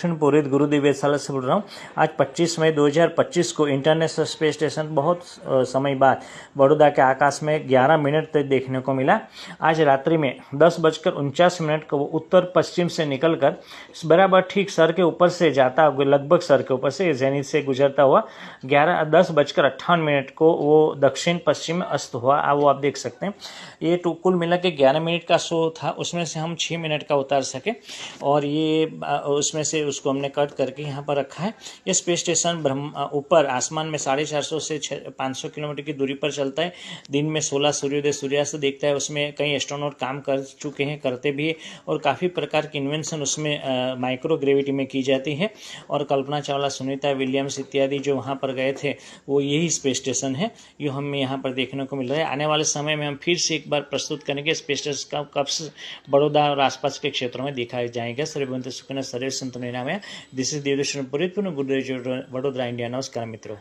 दक्षिण पूर्व गुरुदेव वेधशाला से बोल रहा हूँ। आज 25 मई 2025 को इंटरनेशनल स्पेस स्टेशन बहुत समय बाद बड़ौदा के आकाश में 11 मिनट तक देखने को मिला। आज रात्रि में 10:49 को वो उत्तर पश्चिम से निकलकर बराबर ठीक सर के ऊपर से जाता, लगभग सर के ऊपर से जेनिथ से गुजरता हुआ 10:58 को वो दक्षिण पश्चिम में अस्त हुआ। वो आप देख सकते हैं। ये कुल मिला के 11 मिनट का शो था, उसमें से हम 6 मिनट का उतार सके और ये उसमें से उसको हमने कट करके यहाँ पर रखा है। ये स्पेस स्टेशन ऊपर आसमान में 450 से 500 किलोमीटर की दूरी पर चलता है। दिन में 16 सूर्योदय सूर्यास्त देखता है। उसमें कई एस्ट्रोनॉट काम कर चुके हैं, करते भी है और काफ़ी प्रकार की इन्वेंशन उसमें माइक्रो ग्रेविटी में की जाती है। और कल्पना चावला, सुनीता विलियम्स इत्यादि जो वहाँ पर गए थे वो यही स्पेस स्टेशन है, ये हमें यहाँ पर देखने को मिल रहा है। आने वाले समय में हम फिर से एक बार प्रस्तुत करेंगे स्पेस स्टेशन कब बड़ौदा और आसपास के क्षेत्रों में दिखाया जाएगा। सर्वभवन्तु सुखिनः सर्वे सन्तु निरामया। दिस इज देवदर्शन पुरीत गुरुदेव वडोदरा इंडिया। नमस्कार मित्रों।